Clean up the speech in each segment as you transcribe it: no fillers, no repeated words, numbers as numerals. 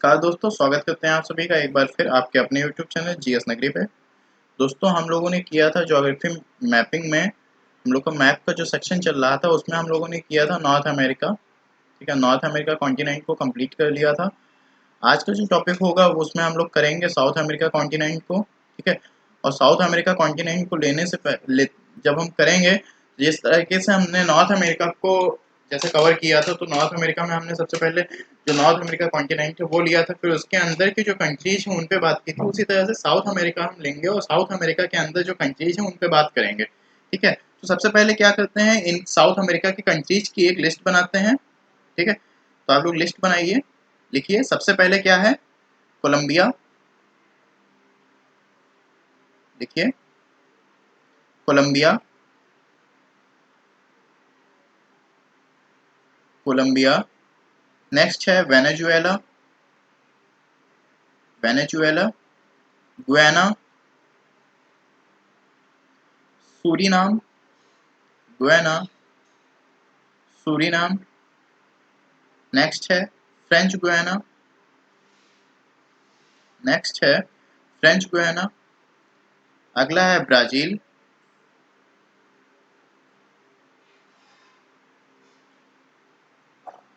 नमस्कार दोस्तों, स्वागत करते हैं आप सभी का एक बार फिर आपके अपने YouTube चैनल जीएस नगरी पे। दोस्तों हम लोगों ने किया था ज्योग्राफी मैपिंग में, हम लोग का मैप का जो सेक्शन चल रहा था उसमें हम लोगों ने किया था नॉर्थ अमेरिका। ठीक है, नॉर्थ अमेरिका कॉन्टिनेंट को कंप्लीट कर लिया था। आज का जो टॉपिक होगा उसमें हम लोग करेंगे साउथ अमेरिका कॉन्टिनेंट को। ठीक है, और साउथ अमेरिका कॉन्टिनेंट को लेने से पहले जब हम करेंगे, जिस तरीके से हमने नॉर्थ अमेरिका को जैसे कवर किया था, तो नॉर्थ अमेरिका में हमने सबसे पहले जो नॉर्थ अमेरिका कॉन्टिनेंट है वो लिया था, फिर उसके अंदर की जो कंट्रीज हैं उन पे बात की थी। उसी तरह से साउथ अमेरिका हम लेंगे और साउथ अमेरिका के अंदर जो कंट्रीज हैं उन पे बात करेंगे। ठीक है, तो सबसे पहले क्या करते हैं, इन साउथ अमेरिका की कंट्रीज की एक लिस्ट बनाते हैं। ठीक है, तो आप लोग लिस्ट बनाइए, लिखिए। सबसे पहले क्या है, कोलंबिया। लिखिए कोलंबिया, कोलंबिया। नेक्स्ट है Venezuela, Venezuela. Guyana, Suriname, Guyana, Suriname. Next है फ्रेंच गुयाना, नेक्स्ट है फ्रेंच गुयाना। अगला है ब्राज़ील,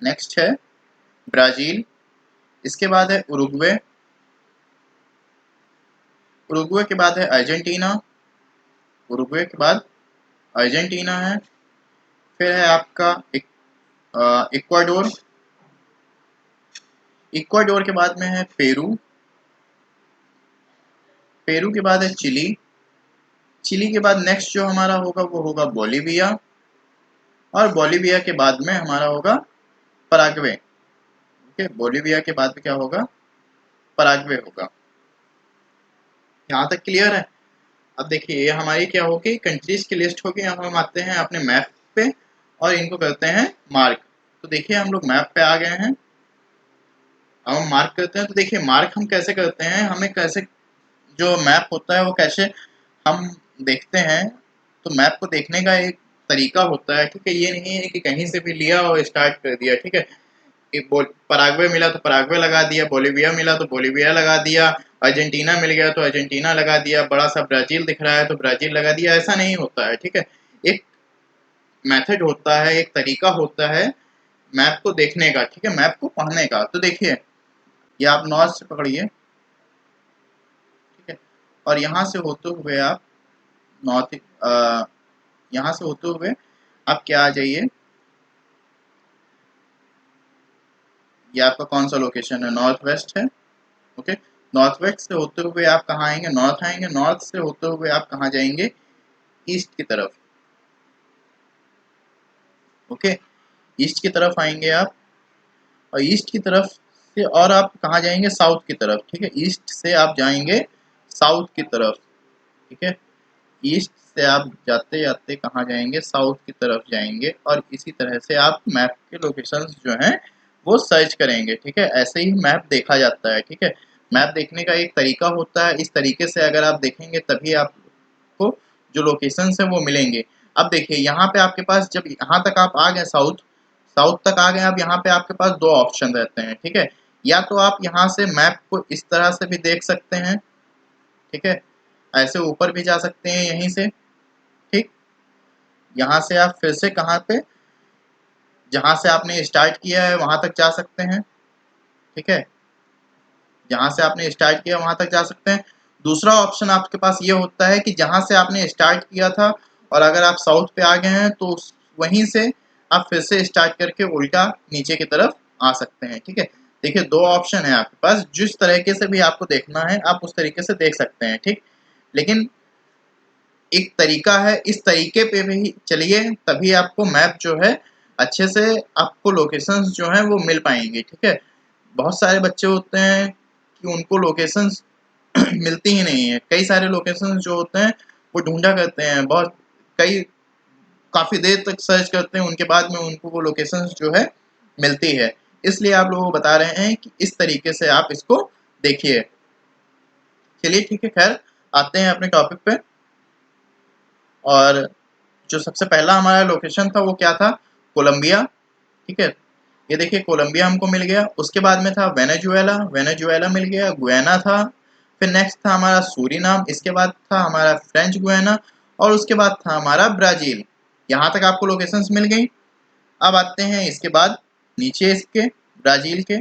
नेक्स्ट है ब्राज़ील। इसके बाद है उरुग्वे, उरुग्वे के बाद है अर्जेंटीना, उरुग्वे के बाद अर्जेंटीना है। फिर है आपका इक्वाडोर, इक्वाडोर के बाद में है पेरू, पेरू के बाद है चिली, चिली के बाद नेक्स्ट जो हमारा होगा वो होगा बोलीविया, और बोलीविया के बाद में हमारा होगा पराग्वे। ओके, बोलीविया के बाद में क्या होगा, पराग्वे होगा। यहाँ तक क्लियर है। अब देखिए ये हमारी क्या होगी, कंट्रीज की लिस्ट होगी। अब हम आते हैं अपने मैप पे और इनको करते हैं मार्क। तो देखिए हम लोग मैप पे आ गए हैं, अब हम मार्क करते हैं। तो देखिए मार्क हम कैसे करते हैं, हमें कैसे जो मैप होता है वो कैसे हम देखते हैं। तो मैप को देखने का एक तरीका होता है। ठीक है, ये नहीं है कि कहीं से भी लिया और स्टार्ट कर दिया। ठीक है, पराग्वे मिला तो पराग्वे लगा दिया, बोलीविया मिला तो बोलीविया लगा दिया, अर्जेंटीना मिल गया तो अर्जेंटीना लगा दिया, बड़ा सा ब्राजील दिख रहा है तो ब्राजील लगा दिया। ऐसा नहीं होता है। ठीक है, एक मेथड होता है, एक तरीका होता है मैप को देखने का। ठीक है, मैप को पढ़ने का। तो देखिए ये आप नॉर्थ से पकड़िए, ठीक है, और यहाँ से होते हुए आप नॉर्थ, यहाँ से होते हुए आप क्या आ जाइए, ये आपका कौन सा लोकेशन है, नॉर्थ वेस्ट है। ओके, नॉर्थ वेस्ट से होते हुए आप कहाँ आएंगे, नॉर्थ आएंगे। नॉर्थ से होते हुए आप कहाँ जाएंगे, ईस्ट की तरफ। ओके, ईस्ट की तरफ आएंगे आप, और ईस्ट की तरफ से और आप कहाँ जाएंगे, साउथ की तरफ। ठीक है, ईस्ट से आप जाएंगे साउथ की तरफ। ठीक है, ईस्ट से आप जाते जाते कहाँ जाएंगे, साउथ की तरफ जाएंगे, और इसी तरह से आप मैप के लोकेशंस जो हैं वो सर्च करेंगे। ठीक है, ऐसे ही मैप देखा जाता है। ठीक है, मैप देखने का एक तरीका होता है, इस तरीके से अगर आप देखेंगे तभी आपको जो लोकेशंस हैं वो मिलेंगे। अब देखिए यहाँ पे आपके पास जब यहाँ तक आप आ गए, साउथ साउथ तक आ गए, अब यहाँ पे आपके पास दो ऑप्शन रहते हैं। ठीक है, या तो आप यहाँ से मैप को इस तरह से भी देख सकते हैं, ठीक है, ऐसे ऊपर भी जा सकते हैं यहीं से। ठीक, यहाँ से आप फिर से कहाँ पे, जहाँ से आपने स्टार्ट किया है वहां तक जा सकते हैं। ठीक है, जहाँ से आपने स्टार्ट किया वहां तक जा सकते हैं। दूसरा ऑप्शन आपके पास ये होता है कि जहाँ से आपने स्टार्ट किया था और अगर आप साउथ पे आ गए हैं तो वहीं से आप फिर से स्टार्ट करके उल्टा नीचे की तरफ आ सकते हैं। ठीक है, देखिए दो ऑप्शन है आपके पास, जिस तरीके से भी आपको देखना है आप उस तरीके से देख सकते हैं। ठीक, लेकिन एक तरीका है, इस तरीके पे भी चलिए तभी आपको मैप जो है अच्छे से, आपको लोकेशंस जो हैं वो मिल पाएंगी। ठीक है, बहुत सारे बच्चे होते हैं कि उनको लोकेशंस मिलती ही नहीं है। कई सारे लोकेशंस जो होते हैं वो ढूंढा करते हैं, बहुत कई काफ़ी देर तक सर्च करते हैं, उनके बाद में उनको वो लोकेशंस जो है मिलती है। इसलिए आप लोगों को बता रहे हैं कि इस तरीके से आप इसको देखिए। चलिए ठीक है, खैर आते हैं अपने टॉपिक पे। और जो सबसे पहला हमारा लोकेशन था वो क्या था, कोलंबिया। ठीक है, ये देखिए कोलंबिया हमको मिल गया। उसके बाद में था वेनेजुएला, वेनेजुएला मिल गया। गुयाना था, फिर नेक्स्ट था हमारा सूरीनाम, इसके बाद था हमारा फ्रेंच गुयाना, और उसके बाद था हमारा ब्राजील। यहाँ तक आपको लोकेशंस मिल गई। अब आते हैं इसके बाद नीचे इसके ब्राजील के।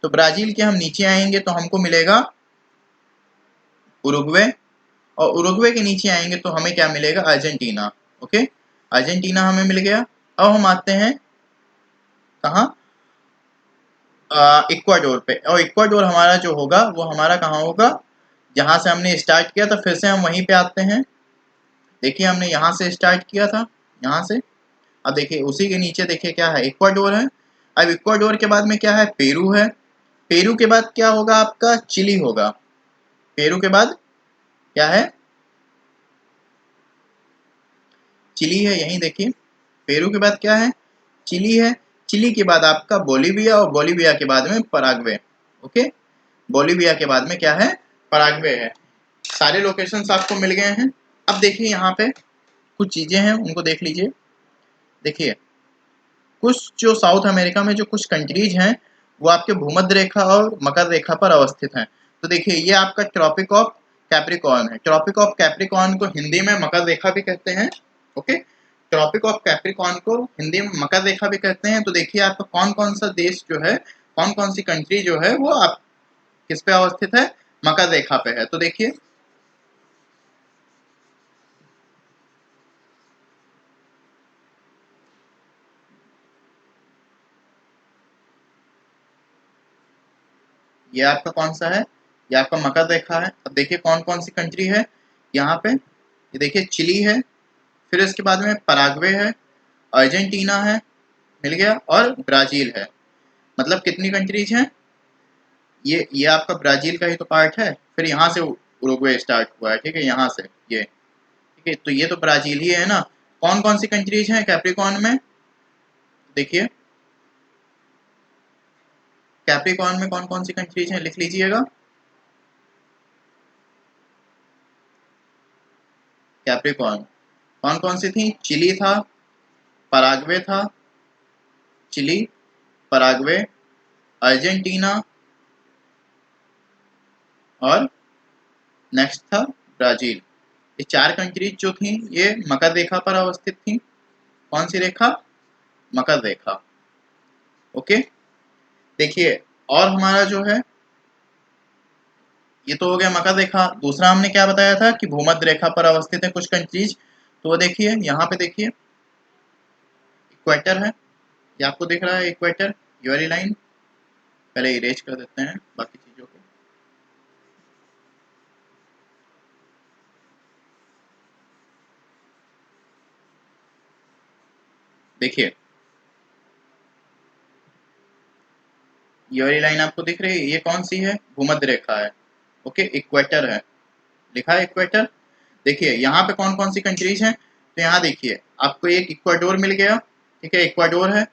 तो ब्राजील के हम नीचे आएंगे तो हमको मिलेगा उरुग्वे, और उरुग्वे के नीचे आएंगे तो हमें क्या मिलेगा, अर्जेंटीना। ओके, अर्जेंटीना हमें मिल गया। अब हम आते हैं कहाँ, इक्वाडोर पे। और इक्वाडोर हमारा जो होगा वो हमारा कहाँ होगा, जहाँ से हमने स्टार्ट किया था, फिर से हम वहीं पे आते हैं। देखिए हमने यहाँ से स्टार्ट किया था, यहाँ से। अब देखिए उसी के नीचे देखिए क्या है, इक्वाडोर है। अब इक्वाडोर के बाद में क्या है, पेरू है। पेरू के बाद क्या होगा आपका, चिली होगा। पेरू के बाद क्या है, चिली है, यहीं देखिए। पेरू के बाद क्या है, चिली है। चिली के बाद आपका बोलीविया, और बोलीविया के बाद में पराग्वे। ओके, बोलीविया के बाद में क्या है, पराग्वे है। सारे लोकेशंस आपको मिल गए हैं। अब देखिए यहाँ पे कुछ चीजें हैं, उनको देख लीजिए। देखिए कुछ जो साउथ अमेरिका में जो कुछ कंट्रीज हैं वो आपके भूमध्य रेखा और मकर रेखा पर अवस्थित हैं। तो देखिए ये आपका ट्रॉपिक ऑफ कैप्रिकॉर्न है। ट्रॉपिक ऑफ कैप्रिकॉर्न को हिंदी में मकर रेखा भी कहते हैं। ओके, ट्रॉपिक ऑफ कैप्रिकॉर्न को हिंदी में मकर रेखा भी कहते हैं। तो देखिए आपका कौन कौन सा देश जो है, कौन कौन सी कंट्री जो है वो आप किस पे अवस्थित है, मकर रेखा पे है। तो देखिए ये आपका कौन सा है, ये आपका मकर रेखा है। अब देखिए कौन कौन सी कंट्री है यहाँ पे। ये देखिए चिली है, फिर इसके बाद में पराग्वे है, अर्जेंटीना है, मिल गया, और ब्राजील है। मतलब कितनी कंट्रीज हैं, ये आपका ब्राजील का ही तो पार्ट है। फिर यहाँ से उरुग्वे स्टार्ट हुआ है, ठीक है, यहाँ से ये, ठीक है। तो ये तो ब्राजील ही है ना। कौन कौन सी कंट्रीज हैं कैप्रिकॉर्न में, देखिए कैप्रिकॉर्न में कौन कौन सी कंट्रीज हैं, लिख लीजिएगा। कैप्रिकॉर्न कौन कौन सी थी, चिली था, पराग्वे था, चिली, पराग्वे, अर्जेंटीना, और नेक्स्ट था ब्राजील। ये चार कंट्रीज जो थी ये मकर रेखा पर अवस्थित थी। कौन सी रेखा, मकर रेखा। ओके, देखिए और हमारा जो है ये तो हो गया मकर रेखा। दूसरा हमने क्या बताया था कि भूमध्य रेखा पर अवस्थित है कुछ कंट्रीज। तो वो देखिए यहाँ पे देखिए इक्वेटर है, ये आपको दिख रहा है इक्वेटर, ये वाली लाइन। पहले इरेज कर देते हैं बाकी चीजों को। देखिए ये वाली लाइन आपको दिख रही है, ये कौन सी है, भूमध्य रेखा है। ओके, इक्वेटर है, लिखा है इक्वेटर। देखिए यहाँ पे कौन कौन सी कंट्रीज हैं, तो यहाँ देखिए आपको एक इक्वाडोर मिल गया, ठीक है, इक्वाडोर है।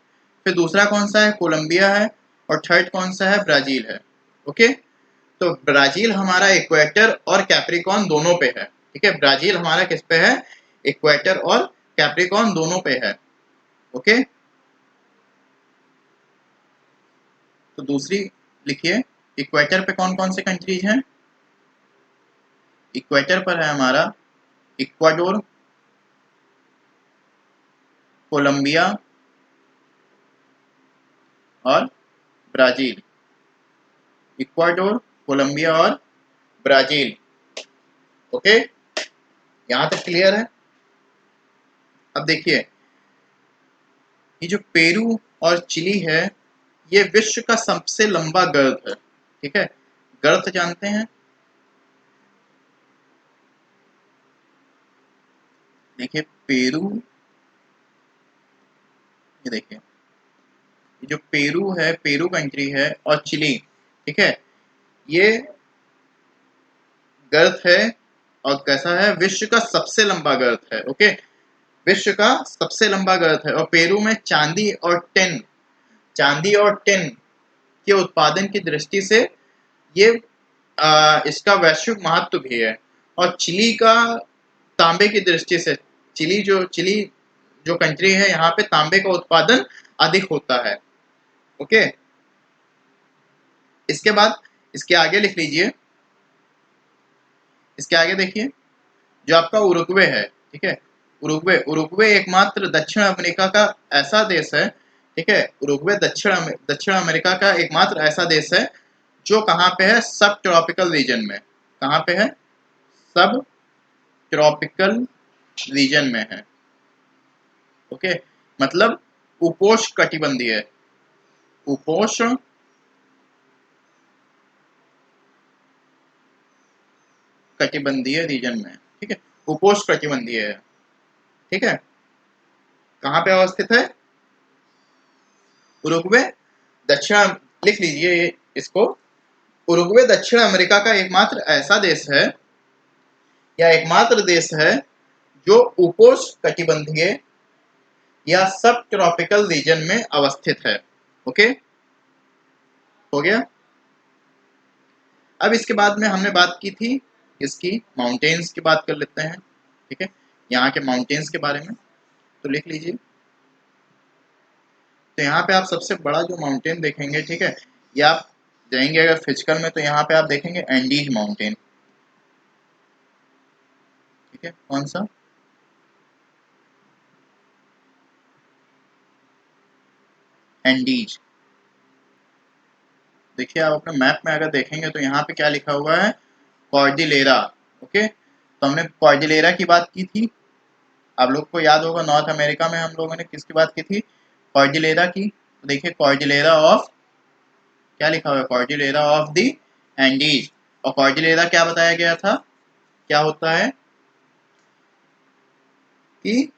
फिर दूसरा कौन सा है, कोलंबिया है, और थर्ड कौन सा है, ब्राजील है। ओके, तो ब्राजील हमारा इक्वेटर और कैप्रिकॉर्न दोनों पे है, ठीक है। ब्राजील हमारा किस पे है, इक्वेटर और कैप्रिकॉर्न दोनों पे है। ओके, तो दूसरी लिखिए, इक्वेटर पे कौन कौन से कंट्रीज हैं। इक्वेटर पर है हमारा इक्वाडोर, कोलंबिया, और ब्राजील। इक्वाडोर, कोलंबिया, और ब्राजील। ओके, यहाँ तक क्लियर है। अब देखिए ये जो पेरू और चिली है ये विश्व का सबसे लंबा गर्त है, ठीक है। गर्त जानते हैं, देखिए पेरू, ये देखिए ये जो पेरू है, पेरू कंट्री है, और चिली, ठीक है, ये गर्त है। और कैसा है, विश्व का सबसे लंबा गर्त है। ओके, विश्व का सबसे लंबा गर्त है। और पेरू में चांदी और टिन के उत्पादन की दृष्टि से ये इसका वैश्विक महत्व भी है। और चिली का तांबे की दृष्टि से, चिली जो कंट्री है यहाँ पे तांबे का उत्पादन अधिक होता है। ओके, इसके बाद इसके आगे लिख लीजिए, इसके आगे देखिए जो आपका उरुग्वे है, ठीक है, उरुग्वे, उरुग्वे एकमात्र दक्षिण अमेरिका का ऐसा देश है, ठीक है, उरुग्वे दक्षिण अमेरिका का एकमात्र ऐसा देश है जो कहाँ पे है, सब ट्रॉपिकल रीजन में। कहाँ पे है, सब ट्रॉपिकल रीजन में है। ओके, मतलब उपोष्ण कटिबंधीय, उपोष्ण कटिबंधीय रीजन में, ठीक है, उपोष्ण कटिबंधीय है, ठीक है। कहाँ पे अवस्थित है, उरुग्वे दक्षिण, लिख लीजिए इसको, उरुग्वे दक्षिण अमेरिका का एकमात्र ऐसा देश है या एकमात्र देश है जो उपोष्ण कटिबंधीय या सब ट्रॉपिकल रीजन में अवस्थित है। ओके, हो गया। अब इसके बाद में हमने बात की थी इसकी माउंटेन्स की बात कर लेते हैं, ठीक है, यहाँ के माउंटेन्स के बारे में। तो लिख लीजिए, तो यहाँ पे आप सबसे बड़ा जो माउंटेन देखेंगे, ठीक है, ये आप जाएंगे अगर फिजिकल में तो यहाँ पे आप देखेंगे एंडीज माउंटेन, ठीक है, कौन सा, एंडीज। देखिए आप अपने मैप में अगर देखेंगे तो यहाँ पे क्या लिखा हुआ है, कॉर्डिलेरा। ओके, तो हमने कॉर्डिलेरा की बात की थी, आप लोग को याद होगा नॉर्थ अमेरिका में हम लोगों ने किसकी बात की थी, कॉर्डिलेरा की। तो देखिए कॉर्डिलेरा ऑफ, क्या लिखा हुआ है, कॉर्डिलेरा ऑफ द एंडीज। और कॉर्डिलेरा क्या बताया गया था, क्या होता है कि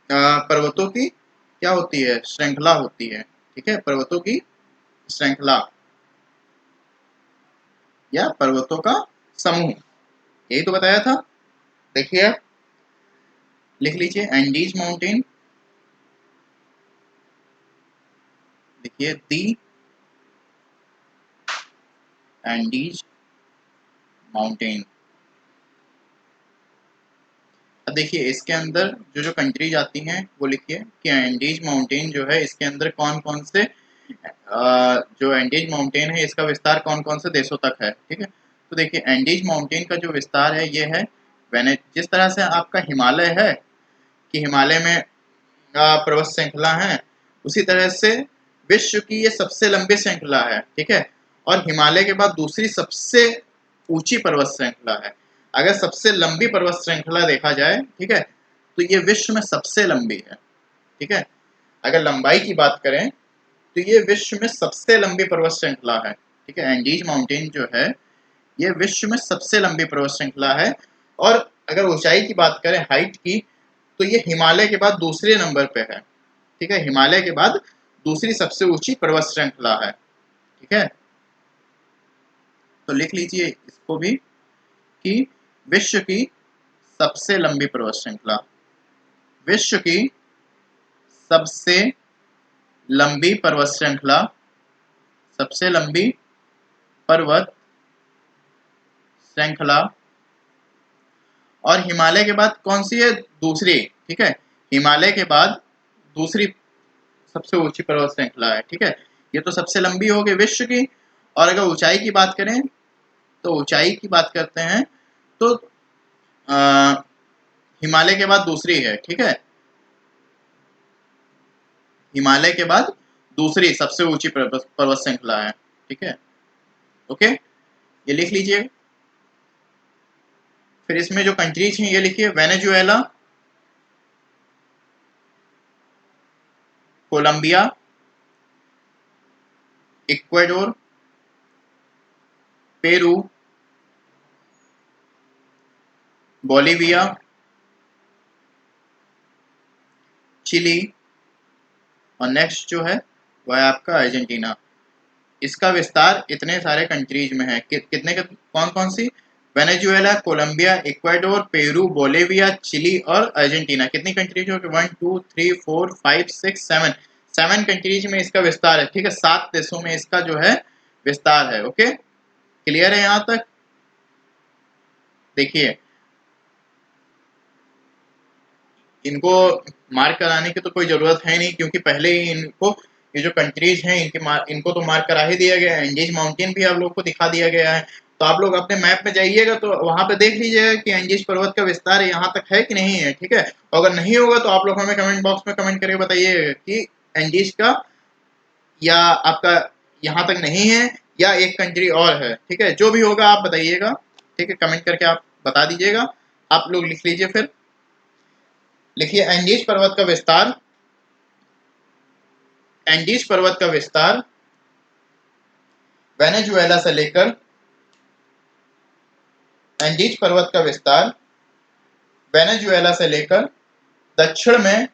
पर्वतों की क्या होती है, श्रृंखला होती है, ठीक है, पर्वतों की श्रृंखला या पर्वतों का समूह, यही तो बताया था। देखिए लिख लीजिए एंडीज माउंटेन, देखिए दी एंडीज माउंटेन। अब देखिए इसके अंदर जो जो कंट्रीज आती हैं वो लिखिए कि एंडीज माउंटेन जो है इसके अंदर कौन कौन से जो एंडीज माउंटेन है इसका विस्तार कौन कौन से देशों तक है, ठीक है। तो देखिए एंडीज माउंटेन का जो विस्तार है ये है, जिस तरह से आपका हिमालय है कि हिमालय में पर्वत श्रृंखला है, उसी तरह से विश्व की ये सबसे लंबी श्रृंखला है, ठीक है, और हिमालय के बाद दूसरी सबसे ऊंची पर्वत श्रृंखला है। अगर सबसे लंबी पर्वत श्रृंखला देखा जाए, ठीक है, तो ये विश्व में सबसे लंबी है, ठीक है। अगर लंबाई की बात करें तो ये विश्व में सबसे लंबी पर्वत श्रृंखला है, ठीक है, एंडीज माउंटेन जो है ये विश्व में सबसे लंबी पर्वत श्रृंखला है। और अगर ऊंचाई की बात करें, हाइट की, तो ये हिमालय के बाद दूसरे नंबर पे है, ठीक है, हिमालय के बाद दूसरी सबसे ऊंची पर्वत श्रृंखला है, ठीक है। तो लिख लीजिए इसको भी कि विश्व की सबसे लंबी पर्वत श्रृंखला, विश्व की सबसे लंबी पर्वत श्रृंखला, सबसे लंबी पर्वत श्रृंखला, और हिमालय के बाद कौन सी है, दूसरी, ठीक है, हिमालय के बाद दूसरी सबसे ऊंची पर्वत श्रृंखला है, ठीक है। ये तो सबसे लंबी हो गई विश्व की। और अगर ऊंचाई की बात करें तो ऊंचाई की बात करते हैं तो हिमालय के बाद दूसरी है, ठीक है, हिमालय के बाद दूसरी सबसे ऊंची पर्वत श्रृंखला है, ठीक है। ओके, ये लिख लीजिए। फिर इसमें जो कंट्रीज हैं ये लिखिए, Venezuela, Colombia, Ecuador, Peru, Bolivia, Chile, और नेक्स्ट जो है वह है आपका अर्जेंटीना। इसका विस्तार इतने सारे कंट्रीज में है, कितने कौन कौन सी, Venezuela, Colombia, Ecuador, Peru, Bolivia, Chile और अर्जेंटीना। कितनी कंट्रीज हो गई, 1 2 3 4 5 6 7, 7 कंट्रीज में इसका विस्तार है, ठीक है, 7 देशों में इसका जो है विस्तार है। ओके, क्लियर है यहाँ तक। देखिए इनको मार्क कराने की तो कोई जरूरत है नहीं क्योंकि पहले ही इनको ये जो कंट्रीज हैं इनको तो मार्क करा ही दिया गया है। एंजीज माउंटेन भी आप लोग को दिखा दिया गया है। तो आप लोग अपने मैप में जाइएगा तो वहां पे देख लीजिएगा कि एंजीज पर्वत का विस्तार यहाँ तक है कि नहीं है, ठीक है। अगर नहीं होगा तो आप लोग हमें कमेंट बॉक्स में कमेंट करके बताइएगा कि एंजीज का या आपका यहाँ तक नहीं है या एक कंट्री और है, ठीक है। जो भी होगा आप बताइएगा, ठीक है, कमेंट करके आप बता दीजिएगा। आप लोग लिख लीजिए, फिर लिखिए एंडीज पर्वत का विस्तार। एंडीज पर्वत का विस्तार वेनेजुएला से लेकर, एंडीज पर्वत का विस्तार वेनेजुएला से लेकर दक्षिण में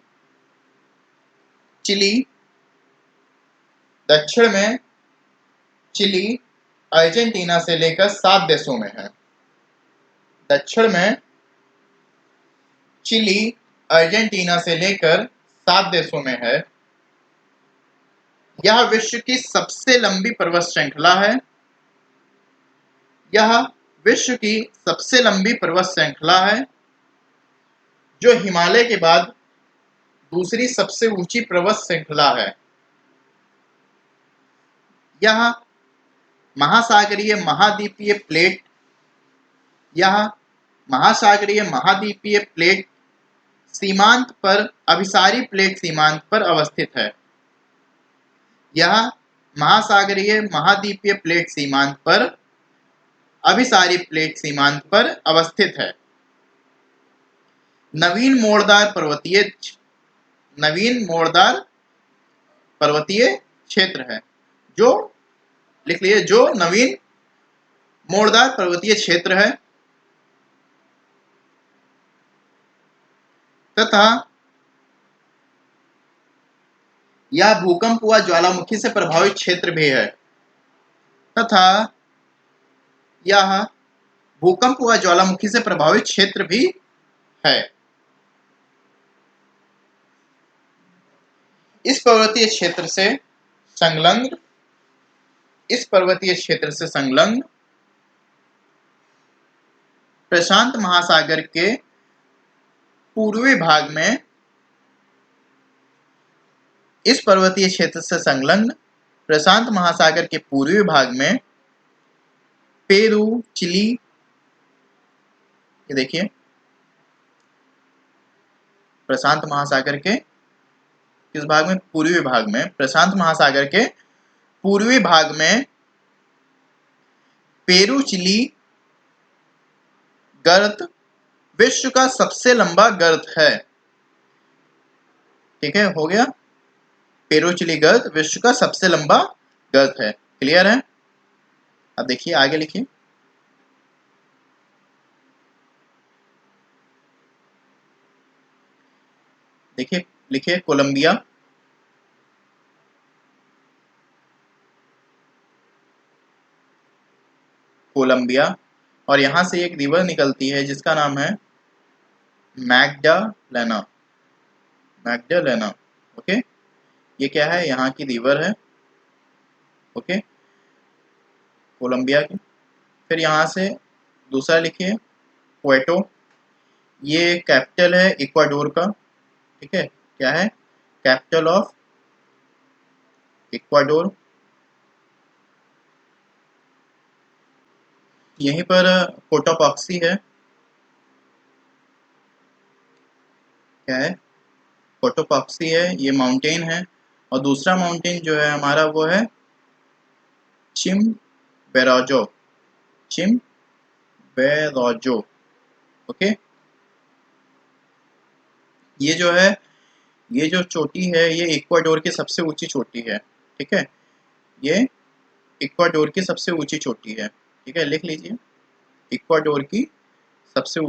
चिली, दक्षिण में चिली अर्जेंटीना से लेकर 7 देशों में है। दक्षिण में चिली अर्जेंटीना से लेकर 7 देशों में है। यह विश्व की सबसे लंबी पर्वत श्रृंखला है। यह विश्व की सबसे लंबी पर्वत श्रृंखला है, जो हिमालय के बाद दूसरी सबसे ऊंची पर्वत श्रृंखला है। यह महासागरीय महाद्वीपीय प्लेट, यह महासागरीय महाद्वीपीय प्लेट सीमांत पर अभिसारी प्लेट सीमांत पर अवस्थित है। यह महासागरीय महाद्वीपीय प्लेट सीमांत पर अभिसारी प्लेट सीमांत पर अवस्थित है। नवीन मोड़दार पर्वतीय क्षेत्र है, जो लिख लीजिए, जो नवीन मोड़दार पर्वतीय क्षेत्र है तथा यह भूकंप व ज्वालामुखी से प्रभावित क्षेत्र भी है, तथा यह भूकंप व ज्वालामुखी से प्रभावित क्षेत्र भी है। इस पर्वतीय क्षेत्र से संलग्न प्रशांत महासागर के पूर्वी भाग में, इस पर्वतीय क्षेत्र से संलग्न प्रशांत महासागर के पूर्वी भाग में पेरू, चिली, ये देखिए प्रशांत महासागर के किस भाग में, पूर्वी भाग में, प्रशांत महासागर के पूर्वी भाग में पेरू चिली गर्त विश्व का सबसे लंबा गर्त है, ठीक है, हो गया। पेरू चिली गर्त विश्व का सबसे लंबा गर्त है। क्लियर है। अब देखिए आगे लिखिए। देखिए लिखिए कोलंबिया, कोलंबिया, और यहां से एक रिवर निकलती है जिसका नाम है मैग्डालेना, मैग्डालेना। ओके, ये क्या है, यहाँ की रिवर है। ओके, कोलंबिया की। फिर यहाँ से दूसरा लिखिए क्वेटो, ये कैपिटल है इक्वाडोर का, ठीक है, क्या है, कैपिटल ऑफ इक्वाडोर। यहीं पर कोटापॉक्सी है, क्या है, कोटापॉक्सी है, ये माउंटेन है। और दूसरा माउंटेन जो है हमारा वो है चिम्बेराजो, चिम्बेराजो। ओके, ये जो है, ये जो चोटी है ये इक्वाडोर की सबसे ऊंची चोटी है, ठीक है, ये इक्वाडोर की सबसे ऊंची चोटी है, ठीक है, लिख लीजिए इक्वाडोर की सबसे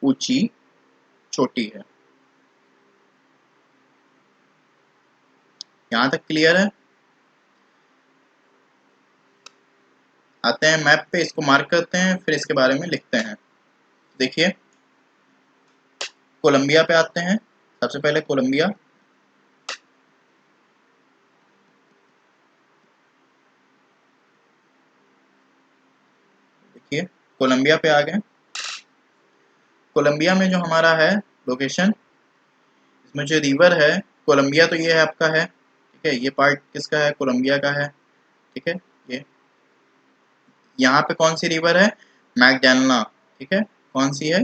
ऊंची चोटी है। यहां तक क्लियर है। आते हैं मैप पे, इसको मार्क करते हैं, फिर इसके बारे में लिखते हैं। देखिए कोलंबिया पे आते हैं। सबसे पहले कोलंबिया, देखिए कोलंबिया पे आ गए। कोलंबिया में जो हमारा है लोकेशन इसमें जो रिवर है कोलंबिया, तो ये है आपका है, ठीक है। ये पार्ट किसका है? कोलंबिया का है, ठीक है। ये यहाँ पे कौन सी रिवर है? मैगडालेना, ठीक है। कौन सी है?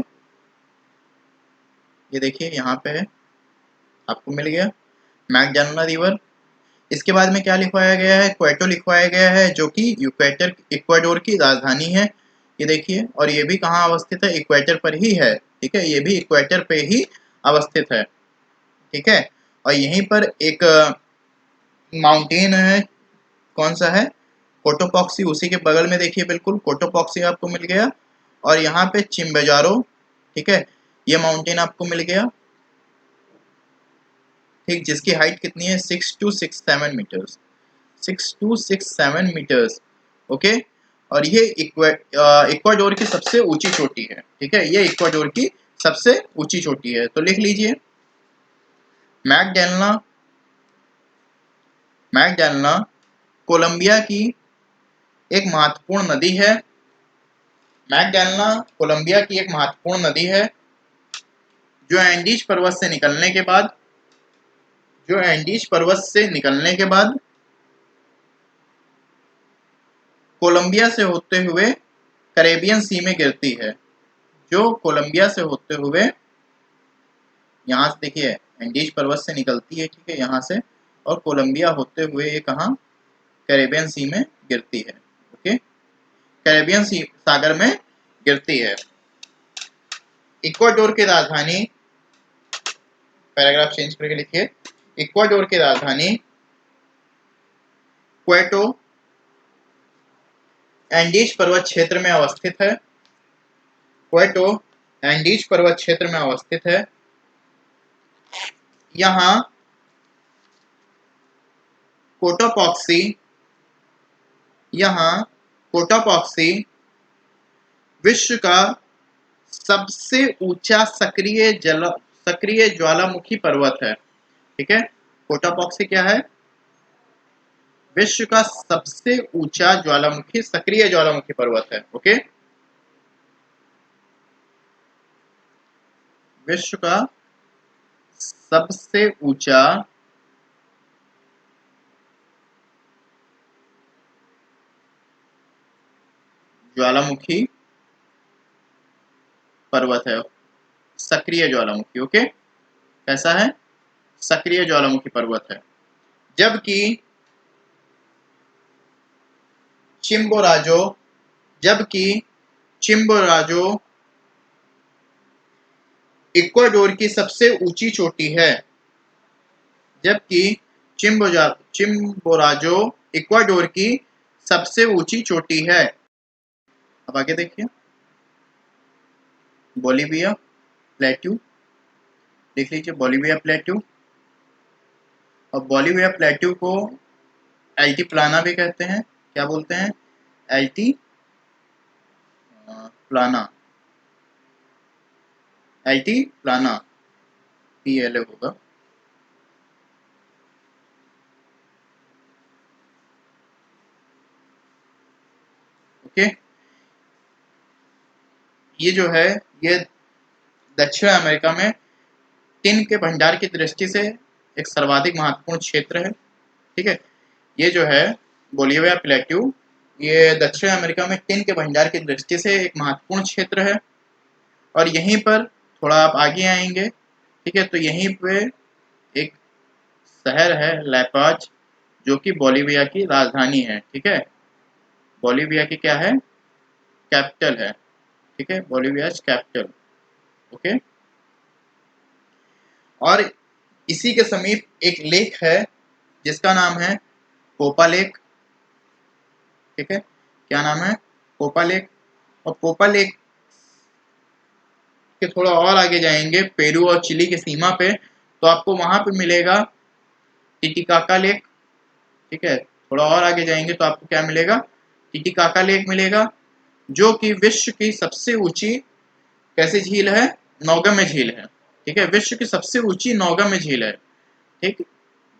ये देखिए यहाँ पे है, आपको मिल गया मैगडालेना रिवर। इसके बाद में क्या लिखवाया गया है? क्वेटो लिखवाया गया है, जो कि इक्वाडोर की राजधानी है। ये देखिए, और ये भी कहाँ अवस्थित है? इक्वेटर पर ही है, ठीक है। ये भी इक्वेटर पे ही अवस्थित है, ठीक है। और यहीं पर एक माउंटेन है, कौन सा है? कोटोपॉक्सी, उसी के बगल में देखिए, बिल्कुल कोटोपॉक्सी आपको मिल गया। और यहाँ पे चिम्बेजारो, ठीक है, ये माउंटेन आपको मिल गया, ठीक, जिसकी हाइट कितनी है? 6267 मीटर्स, 6267 मीटर्स, ओके। और ये इक्वाडोर की सबसे ऊंची चोटी है, ठीक है। ये इक्वाडोर की सबसे ऊंची चोटी है। तो लिख लीजिए मैगडालेना, मैगडालेना कोलंबिया की एक महत्वपूर्ण नदी है। मैगडालेना कोलंबिया की एक महत्वपूर्ण नदी है, जो एंडीज पर्वत से निकलने के बाद, जो एंडीज पर्वत से निकलने के बाद कोलंबिया से होते हुए कैरेबियन सी में गिरती है। जो कोलंबिया से होते हुए, यहाँ से देखिए, एंडीज पर्वत से निकलती है, ठीक है, यहाँ से, और कोलंबिया होते हुए ये कहाँ? कैरेबियन सी में गिरती है, ओके। कैरेबियन सी सागर में गिरती है। इक्वाडोर की राजधानी, पैराग्राफ चेंज करके लिखिए, इक्वाडोर की राजधानी क्वेटो एंडीज पर्वत क्षेत्र में अवस्थित है। क्वेटो एंडीज पर्वत क्षेत्र में अवस्थित है। यहाँ कोटोपॉक्सी, यहाँ कोटोपॉक्सी विश्व का सबसे ऊंचा सक्रिय ज्वालामुखी पर्वत है, ठीक है। कोटोपॉक्सी क्या है? विश्व का सबसे ऊंचा ज्वालामुखी, सक्रिय ज्वालामुखी पर्वत है, ओके। विश्व का सबसे ऊंचा ज्वालामुखी पर्वत है, सक्रिय ज्वालामुखी, ओके। कैसा है? सक्रिय ज्वालामुखी पर्वत है। जबकि चिम्बोराजो, जबकि चिम्बोराजो इक्वाडोर की सबसे ऊंची चोटी है। जबकि चिम्बोराजो इक्वाडोर की सबसे ऊंची चोटी है। अब आगे देखिए, बोलिविया प्लेट्यू, देख लीजिए बोलिविया प्लेट्यू। और बोलिविया प्लेट्यू को एल्टी प्लाना भी कहते हैं। क्या बोलते हैं? एल्टी प्लाना, एल्टी प्लाना, PLA होगा, ओके। ये जो है, ये दक्षिण अमेरिका में टिन के भंडार की दृष्टि से एक सर्वाधिक महत्वपूर्ण क्षेत्र है, ठीक है। ये जो है बोलिविया प्लेट्यू, ये दक्षिण अमेरिका में टिन के भंडार की दृष्टि से एक महत्वपूर्ण क्षेत्र है। और यहीं पर थोड़ा आप आगे आएंगे, ठीक है, तो यहीं पे एक शहर है लैपाज, जो कि बोलिविया की राजधानी है, ठीक है। बोलिविया की क्या है? कैपिटल है, ठीक है, बोलिविया कैपिटल, ओके। और इसी के समीप एक लेक है, जिसका नाम है पोपा लेक, ठीक है। क्या नाम है? पोपा लेक। और पोपा लेक के थोड़ा और आगे जाएंगे, पेरू और चिली की सीमा पे, तो आपको वहां पे मिलेगा टिटिकाका लेक, ठीक है। थोड़ा और आगे जाएंगे तो आपको क्या मिलेगा? टिटिकाका लेक मिलेगा, जो कि विश्व की सबसे ऊंची कैसी झील है? नौगम्य झील है, ठीक है। विश्व की सबसे ऊंची नौगम्य झील है, ठीक,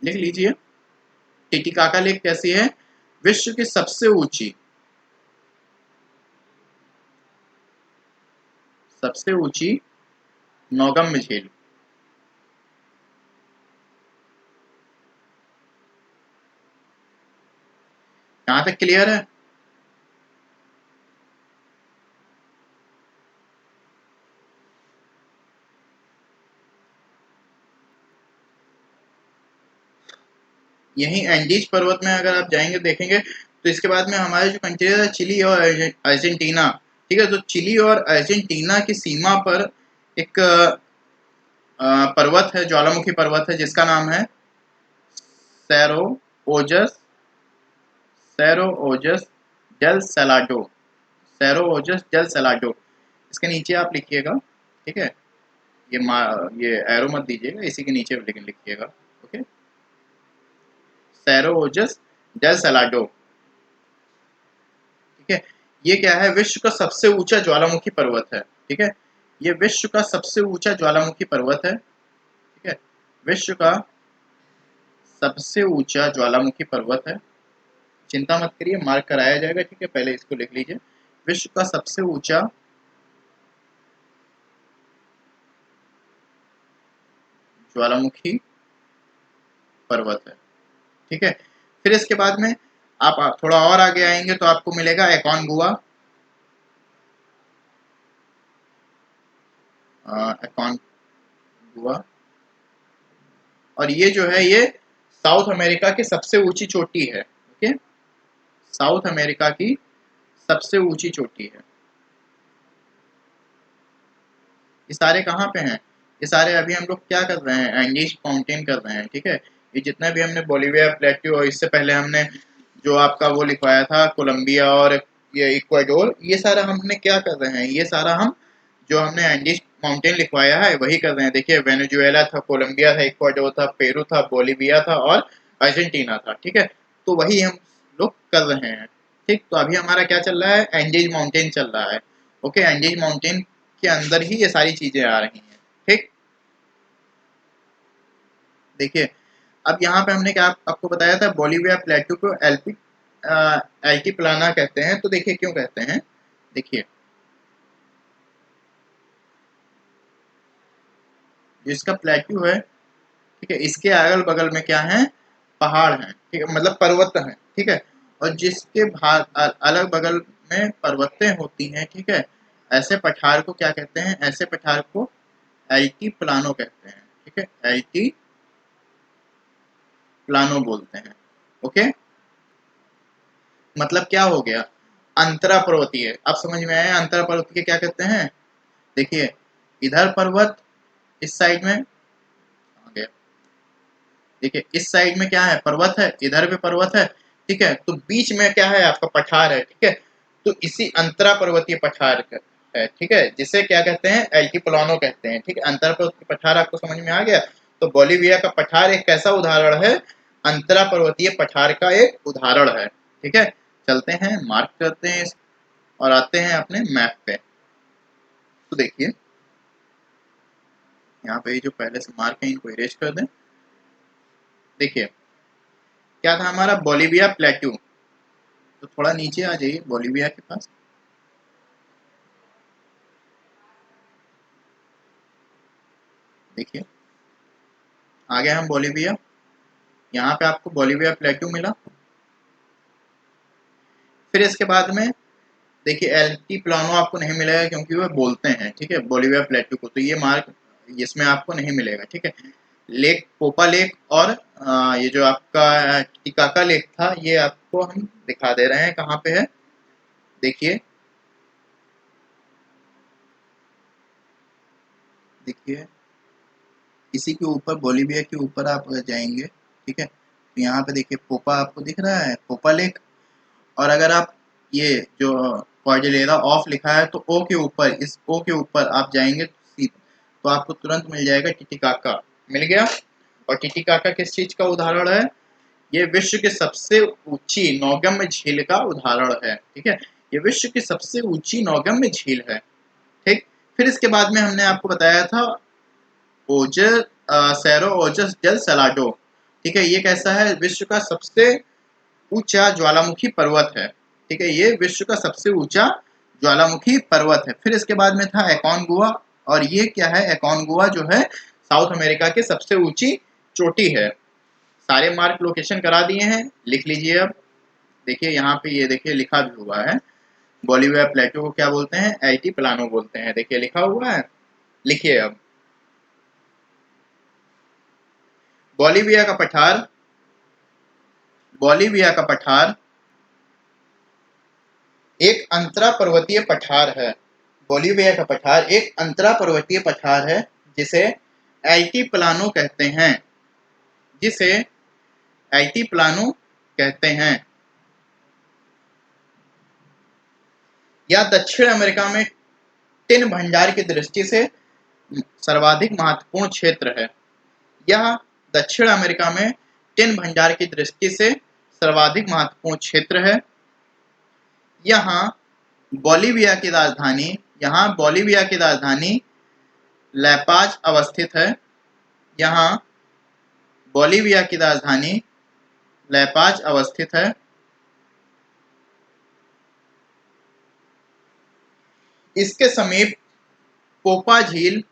लिख लीजिए। टिटिकाका लेक कैसी है? विश्व की सबसे ऊंची, सबसे ऊंची नौगम्य झील, यहाँ तक क्लियर है? यही एंडीज पर्वत में अगर आप जाएंगे देखेंगे तो इसके बाद में हमारे जो कंट्री है चिली और अर्जेंटीना, ठीक है। तो चिली और अर्जेंटीना की सीमा पर एक पर्वत है, ज्वालामुखी पर्वत है, जिसका नाम है सैरो ओजस, सैरो ओजस डेल सैलाडो, सैरो ओजस डेल सैलाडो। इसके नीचे आप लिखिएगा, ठीक है। ये एरो मत दीजिएगा, इसी के नीचे लेकिन लिखिएगा, ओके। सैरो ओजस डेल सैलाडो, ठीक है। ये क्या है? विश्व का सबसे ऊंचा ज्वालामुखी पर्वत है, ठीक है। ये विश्व का सबसे ऊंचा ज्वालामुखी पर्वत है, ठीक है। विश्व का सबसे ऊंचा ज्वालामुखी पर्वत है। चिंता मत करिए, मार्क कराया जाएगा, ठीक है। पहले इसको लिख लीजिए, विश्व का सबसे ऊंचा ज्वालामुखी पर्वत है, ठीक है। फिर इसके बाद में आप थोड़ा और आगे आएंगे तो आपको मिलेगा एकोनगुआ, एकोनगुआ। और ये जो है ये साउथ अमेरिका की सबसे ऊंची चोटी है, ओके। साउथ अमेरिका की सबसे ऊंची चोटी है। ये सारे कहाँ पे हैं? ये सारे अभी हम लोग क्या कर रहे हैं? एंडीज माउंटेन कर रहे हैं, ठीक है। ये जितने भी हमने बोलिविया, प्लेट्यू और इससे पहले हमने जो आपका वो लिखवाया था कोलंबिया और ये इक्वाडोर, ये सारा हमने क्या कर रहे हैं? ये सारा हम जो हमने एंडीज माउंटेन लिखवाया है वही कर रहे हैं। देखिए वेनेजुएला था, कोलंबिया था, इक्वाडोर था, पेरू था, बोलिविया था और अर्जेंटीना था, ठीक है। तो वही हम लोग कर रहे हैं, ठीक। तो अभी हमारा क्या चल रहा है? एंडीज माउंटेन चल रहा है, ओके। एंडीज माउंटेन के अंदर ही ये सारी चीजें आ रही हैं, ठीक। देखिए अब यहाँ पे हमने क्या आपको बताया था, बोलिविया प्लेटू को एल्टीप्लाना कहते हैं। तो देखिए क्यों कहते हैं, देखिए जो इसका प्लेट्यू है, ठीक है, इसके अगल बगल में क्या है? पहाड़ हैं, ठीक है, मतलब पर्वत हैं, ठीक है। और जिसके अलग बगल में पर्वतें होती हैं, ठीक है, ऐसे पठार को क्या कहते हैं? ऐसे पठार को एल्टी प्लानो कहते हैं, ठीक है। एल्टी प्लानो बोलते हैं, ओके। मतलब क्या हो गया? अंतरा पर्वतीय। अब समझ में आया अंतरा पर्वतीय क्या कहते हैं? देखिए इधर पर्वत, इस साइड में आ गया, देखिए इस साइड में क्या है? पर्वत है, इधर भी पर्वत है, ठीक है। तो बीच में क्या है? आपका पठार है, ठीक है। तो इसी अंतरा पर्वतीय पठार है, ठीक है, जिसे क्या कहते हैं? एल्टीप्लानो कहते हैं, ठीक है। अंतरा पर्वतीय पठार आपको समझ में आ गया? तो बोलिविया का पठार एक कैसा उदाहरण है? अंतरा पर्वतीय पठार का एक उदाहरण है, ठीक है। चलते हैं, मार्क करते हैं और आते हैं अपने मैप पे। तो देखिए यहाँ पे जो पहले से मार्क है इनको इरेज कर दें। देखिए क्या था हमारा? Bolivia plateau. तो थोड़ा नीचे आ जाइए बोलिविया के पास, देखिए आ गए हम बोलिविया। यहाँ पे आपको बोलिविया प्लेट्यू मिला। फिर इसके बाद में देखिए एल्टी प्लानो आपको नहीं मिलेगा क्योंकि वो बोलते हैं, ठीक है, बोलिविया प्लेट्यू को। तो ये मार्क इसमें आपको नहीं मिलेगा, ठीक है। लेक पोपा लेक और ये जो आपका टिकाका लेक था, ये आपको हम दिखा दे रहे हैं कहाँ पे है। देखिए देखिए इसी के ऊपर, बोलिविया के ऊपर आप अगर जाएंगे, ठीक है, तो यहाँ पे देखिए पोपा आपको दिख रहा है, पोपा लेक। और अगर आप ये जो कॉर्डिलेरा ऑफ लिखा है तो ओ के ऊपर, इस ओ के ऊपर आप जाएंगे तो आपको तुरंत मिल जाएगा टिटिकाका। मिल गया। और टिटिकाका किस चीज का उदाहरण है? ये विश्व की सबसे ऊंची नौगम्य झील का उदाहरण है, ठीक है। ये विश्व की सबसे ऊंची नौगम्य झील है, ठीक। फिर इसके बाद में हमने आपको बताया था ओजस, सैरो ओजस डेल सलाडो, ठीक है। ये कैसा है? विश्व का सबसे ऊंचा ज्वालामुखी पर्वत है, ठीक है। ये विश्व का सबसे ऊंचा ज्वालामुखी पर्वत है। फिर इसके बाद में था एकोनगुआ। और ये क्या है? एकोनगुआ जो है साउथ अमेरिका की सबसे ऊंची चोटी है। सारे मार्क लोकेशन करा दिए हैं, लिख लीजिए अब। देखिए यहाँ पे ये देखिए लिखा भी हुआ है, बोलिविया प्लेटो को क्या बोलते हैं, एल्टी प्लानो बोलते हैं। देखिए लिखा हुआ है, लिखिए अब। बोलिविया का पठार, बोलिविया का पठार एक अंतरा पर्वतीय पठार है। बोलिविया का पठार एक अंतरा पर्वतीय पठार है जिसे एल्टीप्लानो कहते हैं, जिसे एल्टीप्लानो कहते हैं। यह दक्षिण अमेरिका में टिन भंडार की दृष्टि से सर्वाधिक महत्वपूर्ण क्षेत्र है। यह दक्षिण अमेरिका में टिन भंडार की दृष्टि से सर्वाधिक महत्वपूर्ण क्षेत्र है। यहाँ बोलिविया की राजधानी, यहाँ बोलिविया की राजधानी लैपाज अवस्थित है। यहाँ बोलिविया की राजधानी लैपाज अवस्थित है। इसके समीप पोपा झील,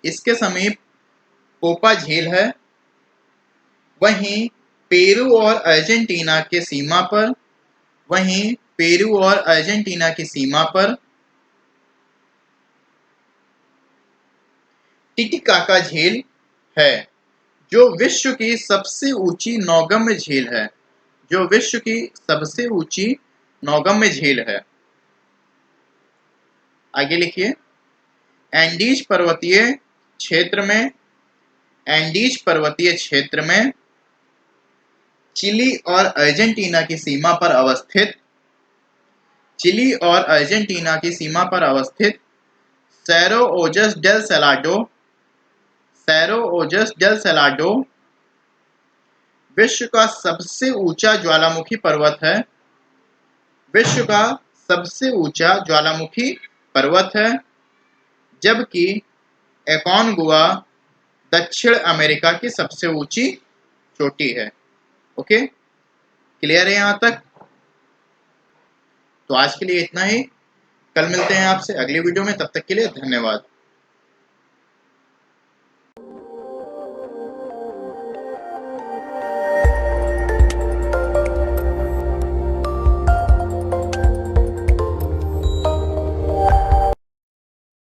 इसके समीप पोपा झील है। वहीं पेरू और अर्जेंटीना के सीमा पर, वहीं पेरू और अर्जेंटीना की सीमा पर टिटिकाका झील है, जो विश्व की सबसे ऊंची नौगम्य झील है, जो विश्व की सबसे ऊंची नौगम्य झील है। आगे लिखिए। एंडीज पर्वतीय क्षेत्र में, एंडीज पर्वतीय क्षेत्र में चिली और अर्जेंटीना की सीमा पर अवस्थित, चिली और अर्जेंटीना की सीमा पर अवस्थित सैरो ओजस डेल सेलाडो, सैरो ओजस डेल सेलाडो विश्व का सबसे ऊंचा ज्वालामुखी पर्वत है, विश्व का सबसे ऊंचा ज्वालामुखी पर्वत है, जबकि एकोनगुआ दक्षिण अमेरिका की सबसे ऊंची चोटी है। ओके, क्लियर है यहाँ तक? तो आज के लिए इतना ही। कल मिलते हैं आपसे अगली वीडियो में, तब तक के लिए धन्यवाद।